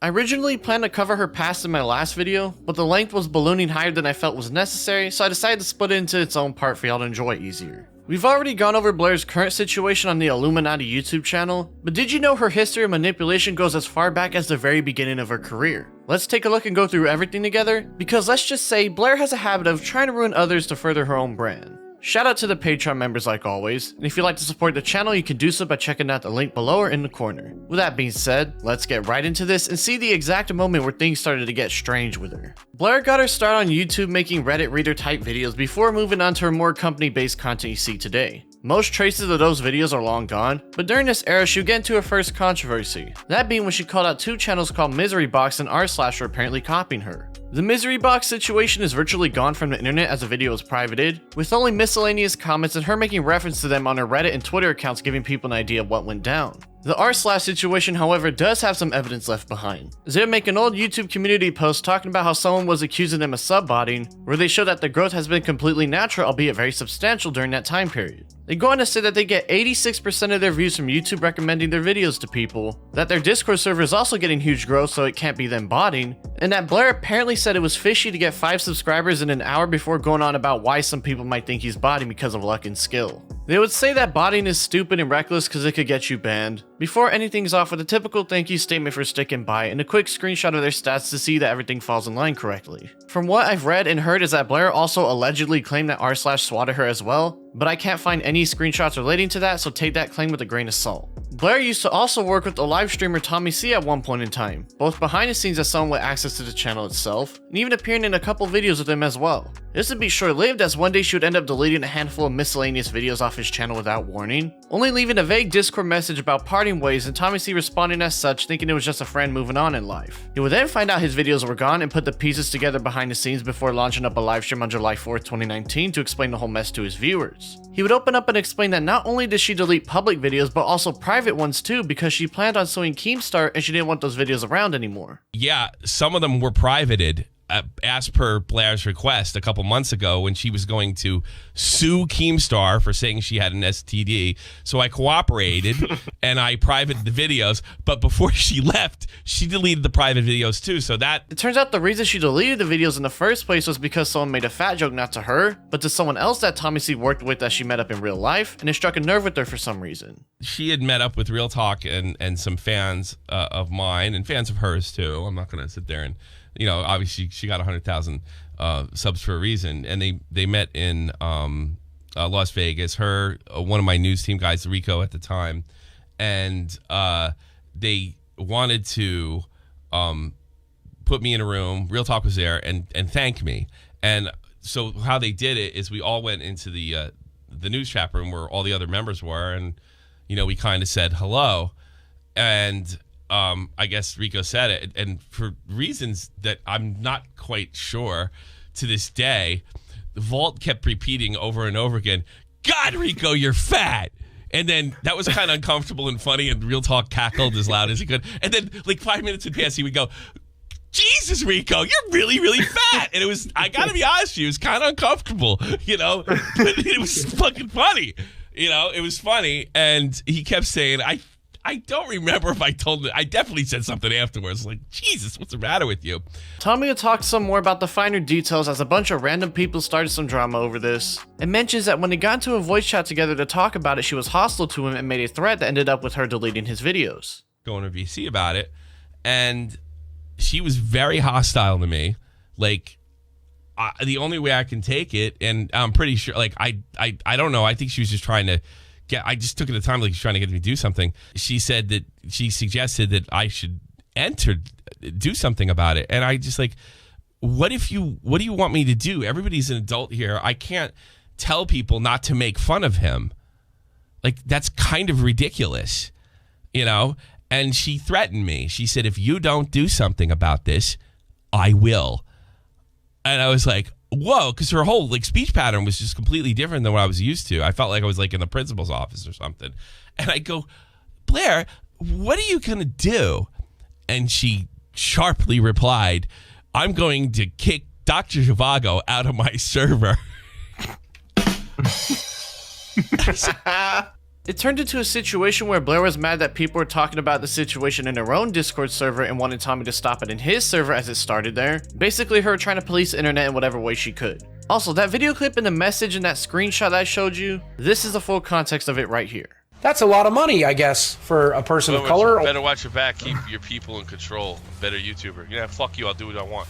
I originally planned to cover her past in my last video, but the length was ballooning higher than I felt was necessary, so I decided to split it into its own part for y'all to enjoy easier. We've already gone over Blair's current situation on the Illuminaughtii YouTube channel, but did you know her history of manipulation goes as far back as the very beginning of her career? Let's take a look and go through everything together, because let's just say Blair has a habit of trying to ruin others to further her own brand. Shout out to the Patreon members like always, and if you'd like to support the channel, you can do so by checking out the link below or in the corner. With that being said, let's get right into this and see the exact moment where things started to get strange with her. Blair got her start on YouTube making Reddit reader type videos before moving on to her more company based content you see today. Most traces of those videos are long gone, but during this era she would get into her first controversy, that being when she called out two channels called Misery Box and r/slash for apparently copying her. The Misery Box situation is virtually gone from the internet as the video was privated, with only miscellaneous comments and her making reference to them on her Reddit and Twitter accounts giving people an idea of what went down. The r/slash situation, however, does have some evidence left behind, as they would make an old YouTube community post talking about how someone was accusing them of subbotting, where they show that the growth has been completely natural, albeit very substantial during that time period. They go on to say that they get 86% of their views from YouTube recommending their videos to people, that their Discord server is also getting huge growth so it can't be them botting, and that Blair apparently said it was fishy to get 5 subscribers in an hour before going on about why some people might think he's botting because of luck and skill. They would say that botting is stupid and reckless because it could get you banned, before anything's off with a typical thank you statement for sticking by and a quick screenshot of their stats to see that everything falls in line correctly. From what I've read and heard is that Blair also allegedly claimed that r/slash swatted her as well, but I can't find any screenshots relating to that, so take that claim with a grain of salt. Blair used to also work with the live streamer TommyC at one point in time, both behind the scenes as someone with access to the channel itself, and even appearing in a couple videos with him as well. This would be short-lived as one day she would end up deleting a handful of miscellaneous videos off his channel without warning, only leaving a vague Discord message about parting ways and TommyC responding as such, thinking it was just a friend moving on in life. He would then find out his videos were gone and put the pieces together behind the scenes before launching up a live stream on July 4th, 2019 to explain the whole mess to his viewers. He would open up and explain that not only did she delete public videos but also private ones too because she planned on suing Keemstar and she didn't want those videos around anymore. Yeah, some of them were privated as per Blair's request a couple months ago when she was going to sue Keemstar for saying she had an STD. So I cooperated and I privated the videos, but before she left, she deleted the private videos too. So that... It turns out the reason she deleted the videos in the first place was because someone made a fat joke not to her, but to someone else that TommyC worked with that she met up in real life, and it struck a nerve with her for some reason. She had met up with Real Talk and some fans of mine and fans of hers too. I'm not going to sit there and... You know, obviously she got 100,000 subs for a reason, and they met in Las Vegas. Her, one of my news team guys, Rico at the time, and they wanted to put me in a room. Real Talk was there and thank me. And so how they did it is we all went into the news chat room where all the other members were, and you know we kind of said hello, and. I guess Rico said it, and for reasons that I'm not quite sure to this day, the Vault kept repeating over and over again, "God, Rico, you're fat." And then that was kind of uncomfortable and funny, and Real Talk cackled as loud as he could. And then like 5 minutes would pass, he would go, "Jesus, Rico, you're really, really fat." And it was, I gotta be honest with you, it was kind of uncomfortable, you know, but it was fucking funny. You know, it was funny. And he kept saying, I don't remember if I told it. I definitely said something afterwards, like, Jesus, what's the matter with you? Tommy will talk some more about the finer details as a bunch of random people started some drama over this, and mentions that when they got into a voice chat together to talk about it, she was hostile to him and made a threat that ended up with her deleting his videos. Going to VC about it, and she was very hostile to me. Like, the only way I can take it, and I'm pretty sure, like, I don't know, I think she was just trying to I just took it at the time like she's trying to get me to do something. She said that she suggested that I should do something about it. And I just like, what do you want me to do? Everybody's an adult here. I can't tell people not to make fun of him. Like, that's kind of ridiculous, you know? And she threatened me. She said, if you don't do something about this, I will. And I was like, whoa, because her whole like speech pattern was just completely different than what I was used to. I felt like I was like in the principal's office or something. And I go, Blair, what are you going to do? And she sharply replied, I'm going to kick Dr. Zhivago out of my server. It turned into a situation where Blair was mad that people were talking about the situation in her own Discord server and wanted Tommy to stop it in his server as it started there. Basically her trying to police the internet in whatever way she could. Also, that video clip and the message in that screenshot that I showed you, this is the full context of it right here. That's a lot of money, I guess, for a person of color. Better watch your back, keep your people in control. Better YouTuber. Yeah, fuck you, I'll do what I want.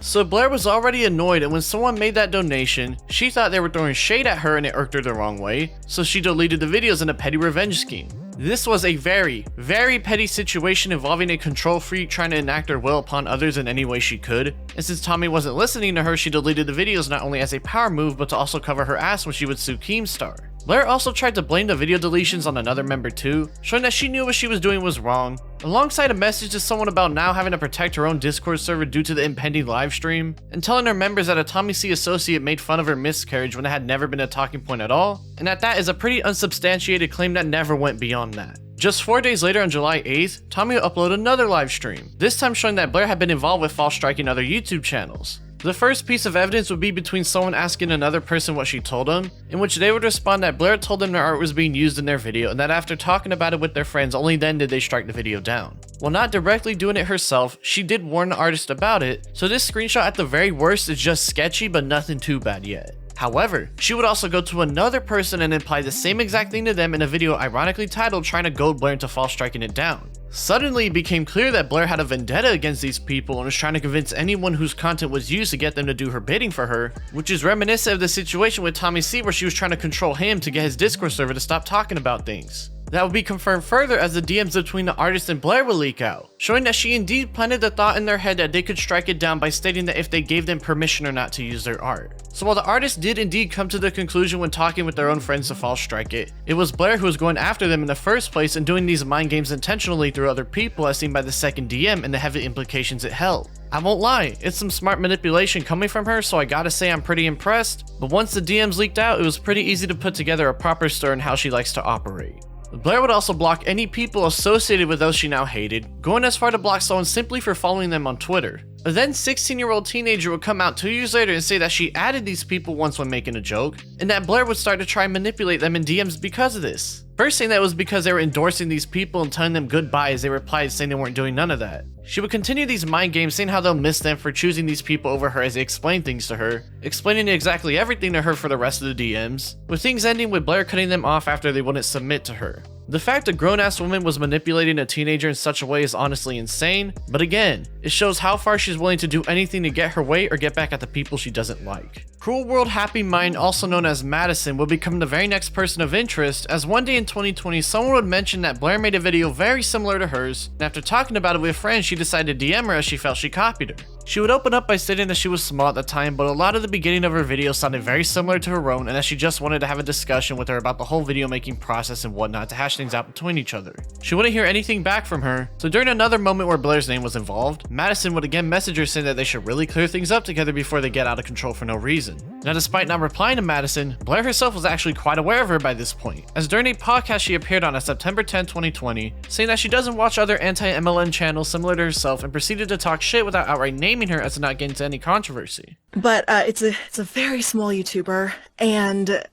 So Blair was already annoyed, and when someone made that donation, she thought they were throwing shade at her and it irked her the wrong way, so she deleted the videos in a petty revenge scheme. This was a very, very petty situation involving a control freak trying to enact her will upon others in any way she could, and since Tommy wasn't listening to her, she deleted the videos not only as a power move, but to also cover her ass when she would sue Keemstar. Blair also tried to blame the video deletions on another member too, showing that she knew what she was doing was wrong, alongside a message to someone about now having to protect her own Discord server due to the impending livestream, and telling her members that a Tommy C associate made fun of her miscarriage when it had never been a talking point at all, and that is a pretty unsubstantiated claim that never went beyond that. Just 4 days later on July 8th, Tommy would upload another livestream, this time showing that Blair had been involved with false striking other YouTube channels. The first piece of evidence would be between someone asking another person what she told them, in which they would respond that Blair told them their art was being used in their video and that after talking about it with their friends, only then did they strike the video down. While not directly doing it herself, she did warn the artist about it, so this screenshot at the very worst is just sketchy but nothing too bad yet. However, she would also go to another person and imply the same exact thing to them in a video ironically titled trying to goad Blair into false striking it down. Suddenly, it became clear that Blair had a vendetta against these people and was trying to convince anyone whose content was used to get them to do her bidding for her, which is reminiscent of the situation with Tommy C where she was trying to control him to get his Discord server to stop talking about things. That would be confirmed further as the DMs between the artist and Blair would leak out, showing that she indeed planted the thought in their head that they could strike it down by stating that if they gave them permission or not to use their art. So while the artist did indeed come to the conclusion when talking with their own friends to false strike it, it was Blair who was going after them in the first place and doing these mind games intentionally through other people as seen by the second DM and the heavy implications it held. I won't lie, it's some smart manipulation coming from her, so I gotta say I'm pretty impressed, but once the DMs leaked out, it was pretty easy to put together a proper story on how she likes to operate. Blair would also block any people associated with those she now hated, going as far to block someone simply for following them on Twitter. A then 16-year-old teenager would come out 2 years later and say that she added these people once when making a joke, and that Blair would start to try and manipulate them in DMs because of this. First saying that it was because they were endorsing these people and telling them goodbye as they replied saying they weren't doing none of that. She would continue these mind games saying how they'll miss them for choosing these people over her as they explain things to her, explaining exactly everything to her for the rest of the DMs, with things ending with Blair cutting them off after they wouldn't submit to her. The fact a grown-ass woman was manipulating a teenager in such a way is honestly insane, but again, it shows how far she's willing to do anything to get her way or get back at the people she doesn't like. Cruel World Happy Mind, also known as Madison, would become the very next person of interest, as one day in 2020 someone would mention that Blair made a video very similar to hers, and after talking about it with friends she decided to DM her as she felt she copied her. She would open up by stating that she was small at the time, but a lot of the beginning of her video sounded very similar to her own and that she just wanted to have a discussion with her about the whole video making process and whatnot to hash things out between each other. She wouldn't hear anything back from her, so during another moment where Blair's name was involved, Madison would again message her saying that they should really clear things up together before they get out of control for no reason. Now despite not replying to Madison, Blair herself was actually quite aware of her by this point, as during a podcast she appeared on September 10, 2020, saying that she doesn't watch other anti-MLN channels similar to herself and proceeded to talk shit without outright naming her as to not get into any controversy. But it's a very small YouTuber, and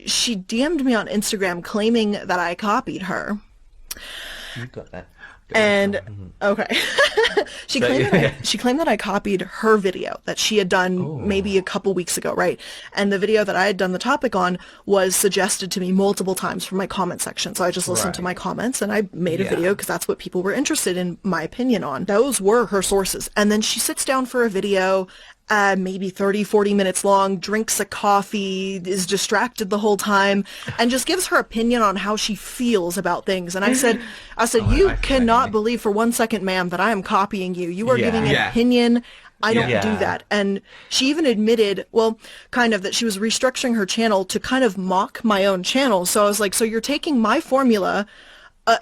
she DM'd me on Instagram claiming that I copied her. You got that. And okay, she claimed that I copied her video that she had done maybe a couple weeks ago, right? And the video that I had done the topic on was suggested to me multiple times from my comment section. So I just listened to my comments and I made a video because that's what people were interested in my opinion on. Those were her sources. And then she sits down for a video, maybe 30, 40 minutes long, drinks a coffee, is distracted the whole time, and just gives her opinion on how she feels about things. And I said, you cannot believe for 1 second, ma'am, that I am copying you. You are giving an opinion. I don't do that. And she even admitted, well, kind of, that she was restructuring her channel to kind of mock my own channel. So I was like, so you're taking my formula,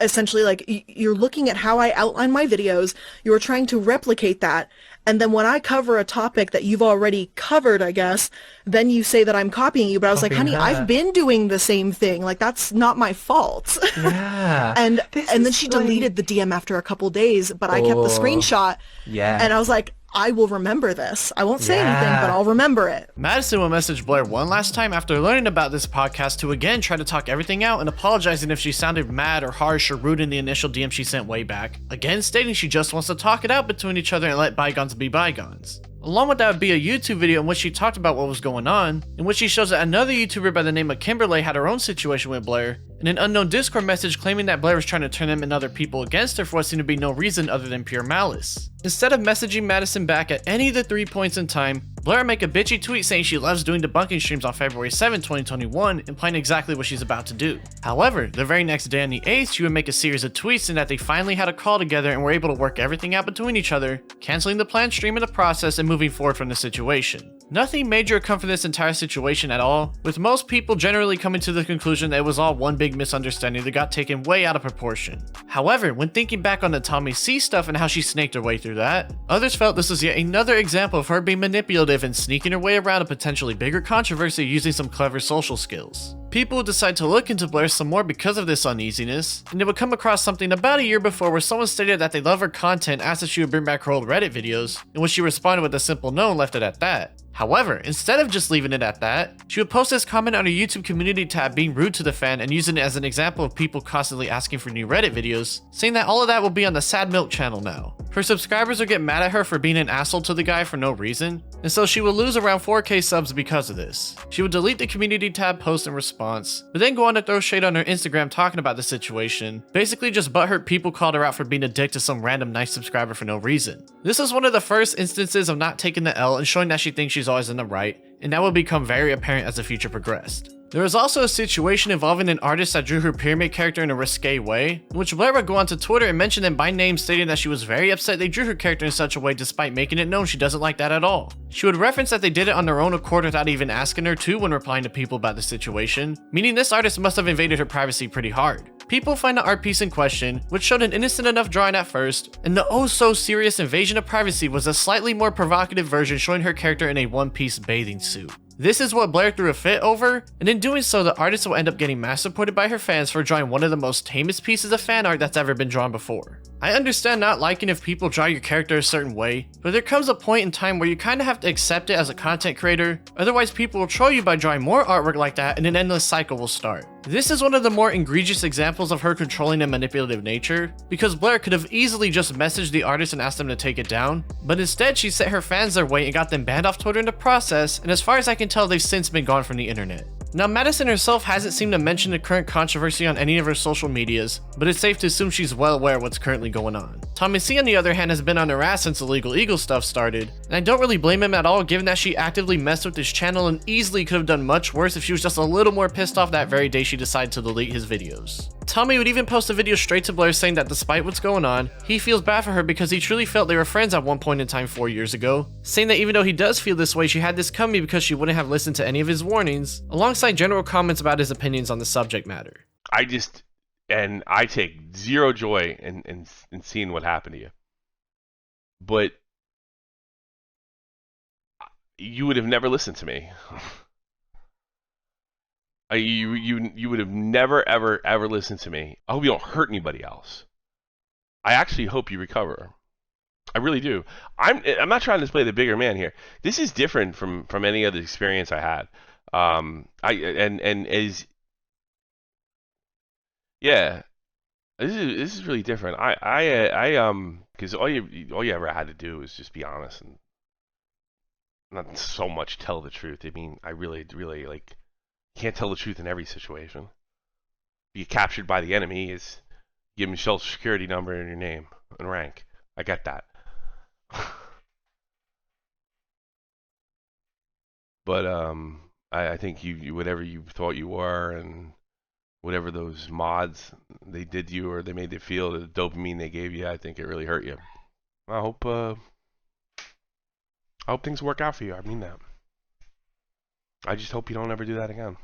essentially, like, you're looking at how I outline my videos, you're trying to replicate that, and then when I cover a topic that you've already covered, I guess, then you say that I'm copying you. But I was like, honey, I've been doing the same thing. Like, that's not my fault. Yeah. and then she deleted the DM after a couple days, but I kept the screenshot. Yeah. And I was like, I will remember this. I won't say anything, but I'll remember it. Madison will message Blair one last time after learning about this podcast to again try to talk everything out and apologizing if she sounded mad or harsh or rude in the initial DM she sent way back, again stating she just wants to talk it out between each other and let bygones be bygones. Along with that would be a YouTube video in which she talked about what was going on, in which she shows that another YouTuber by the name of Kimberly had her own situation with Blair, and an unknown Discord message claiming that Blair was trying to turn them and other people against her for what seemed to be no reason other than pure malice. Instead of messaging Madison back at any of the 3 points in time, Blair make a bitchy tweet saying she loves doing debunking streams on February 7, 2021, implying exactly what she's about to do. However, the very next day on the 8th, she would make a series of tweets saying that they finally had a call together and were able to work everything out between each other, canceling the planned stream in the process and moving forward from the situation. Nothing major come from this entire situation at all, with most people generally coming to the conclusion that it was all one big misunderstanding that got taken way out of proportion. However, when thinking back on the Tommy C stuff and how she snaked her way through that, others felt this was yet another example of her being manipulative and sneaking her way around a potentially bigger controversy using some clever social skills. People would decide to look into Blair some more because of this uneasiness, and they would come across something about a year before where someone stated that they love her content, asked if she would bring back her old Reddit videos, in which she responded with a simple no and left it at that. However, instead of just leaving it at that, she would post this comment on her YouTube community tab being rude to the fan and using it as an example of people constantly asking for new Reddit videos, saying that all of that will be on the Sad Milk channel now. Her subscribers would get mad at her for being an asshole to the guy for no reason, and so she would lose around 4K subs because of this. She would delete the community tab post in response, but then go on to throw shade on her Instagram talking about the situation, basically just butthurt people called her out for being a dick to some random nice subscriber for no reason. This is one of the first instances of not taking the L and showing that she thinks she's always in the right, and that will become very apparent as the future progressed. There was also a situation involving an artist that drew her pyramid character in a risque way, in which Blair would go onto Twitter and mention them by name, stating that she was very upset they drew her character in such a way despite making it known she doesn't like that at all. She would reference that they did it on their own accord without even asking her to when replying to people about the situation, meaning this artist must have invaded her privacy pretty hard. People find the art piece in question, which showed an innocent enough drawing at first, and the oh so serious invasion of privacy was a slightly more provocative version showing her character in a one-piece bathing suit. This is what Blair threw a fit over, and in doing so, the artist will end up getting mass supported by her fans for drawing one of the most tamest pieces of fan art that's ever been drawn before. I understand not liking if people draw your character a certain way, but there comes a point in time where you kinda have to accept it as a content creator, otherwise people will troll you by drawing more artwork like that and an endless cycle will start. This is one of the more egregious examples of her controlling and manipulative nature, because Blair could have easily just messaged the artist and asked them to take it down, but instead she set her fans their way and got them banned off Twitter in the process, and as far as I can tell they've since been gone from the internet. Now, Madison herself hasn't seemed to mention the current controversy on any of her social medias, but it's safe to assume she's well aware of what's currently going on. Tommy C, on the other hand, has been on her ass since the Legal Eagle stuff started, and I don't really blame him at all given that she actively messed with his channel and easily could have done much worse if she was just a little more pissed off that very day she decided to delete his videos. Tommy would even post a video straight to Blair saying that despite what's going on, he feels bad for her because he truly felt they were friends at one point in time 4 years ago, saying that even though he does feel this way, she had this coming because she wouldn't have listened to any of his warnings, alongside general comments about his opinions on the subject matter. I take zero joy in seeing what happened to you. But you would have never listened to me. You would have never ever listened to me. I hope you don't hurt anybody else. I actually hope you recover. I really do. I'm not trying to play the bigger man here. This is different from any other experience I had. This is really different. Because all you ever had to do was just be honest and not so much tell the truth. I mean, I really like. Can't tell the truth in every situation. Be captured by the enemy is give them a social security number and your name and rank. I get that. But I think you whatever you thought you were and whatever those mods they did to you or they made you feel, the dopamine they gave you, I think it really hurt you. I hope things work out for you. I mean that. I just hope you don't ever do that again.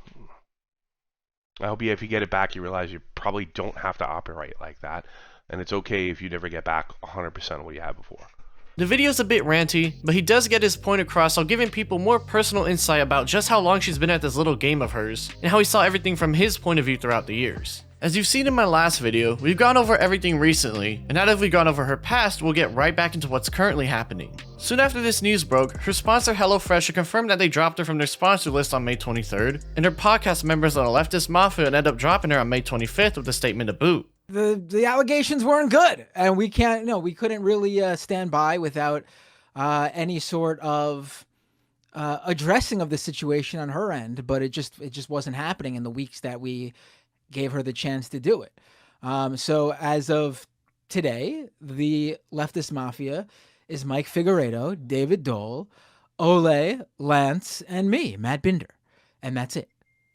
I hope if you get it back, you realize you probably don't have to operate like that. And it's okay if you never get back 100% of what you had before. The video's a bit ranty, but he does get his point across while giving people more personal insight about just how long she's been at this little game of hers, and how he saw everything from his point of view throughout the years. As you've seen in my last video, we've gone over everything recently, and now that we've gone over her past, we'll get right back into what's currently happening. Soon after this news broke, her sponsor HelloFresh had confirmed that they dropped her from their sponsor list on May 23rd, and her podcast members on the Leftist Mafia ended up dropping her on May 25th with a statement to boot. The allegations weren't good, and we couldn't really stand by without any sort of addressing of the situation on her end, but it just wasn't happening in the weeks that we gave her the chance to do it. So as of today, the Leftist Mafia is Mike Figueredo, David Dole, Ole, Lance, and me, Matt Binder. And that's it.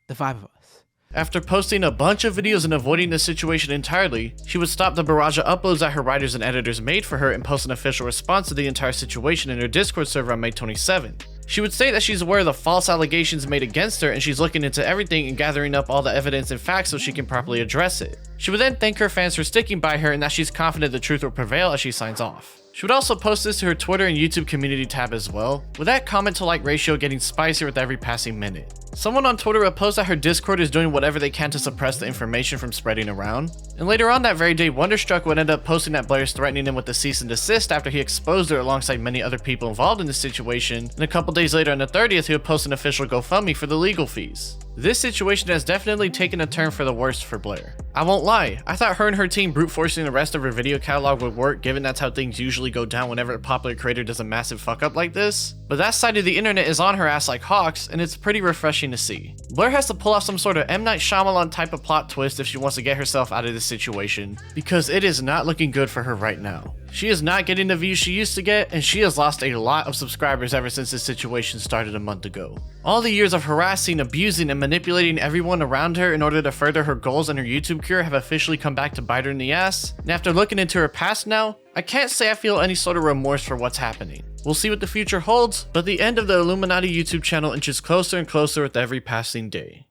The 5 of us. After posting a bunch of videos and avoiding the situation entirely, she would stop the barrage of uploads that her writers and editors made for her and post an official response to the entire situation in her Discord server on May 27th. She would state that she's aware of the false allegations made against her and she's looking into everything and gathering up all the evidence and facts so she can properly address it. She would then thank her fans for sticking by her and that she's confident the truth will prevail as she signs off. She would also post this to her Twitter and YouTube community tab as well, with that comment to like ratio getting spicier with every passing minute. Someone on Twitter would post that her Discord is doing whatever they can to suppress the information from spreading around, and later on that very day, Wonderstruck would end up posting that Blair is threatening him with a cease and desist after he exposed her alongside many other people involved in the situation, and a couple days later on the 30th, he would post an official GoFundMe for the legal fees. This situation has definitely taken a turn for the worst for Blair. I won't lie, I thought her and her team brute forcing the rest of her video catalog would work, given that's how things usually go down whenever a popular creator does a massive fuck up like this, but that side of the internet is on her ass like hawks, and it's pretty refreshing to see. Blair has to pull off some sort of M. Night Shyamalan type of plot twist if she wants to get herself out of this situation, because it is not looking good for her right now. She is not getting the views she used to get, and she has lost a lot of subscribers ever since this situation started a month ago. All the years of harassing, abusing, and manipulating everyone around her in order to further her goals and her YouTube career have officially come back to bite her in the ass, and after looking into her past now, I can't say I feel any sort of remorse for what's happening. We'll see what the future holds, but the end of the Illuminati YouTube channel inches closer and closer with every passing day.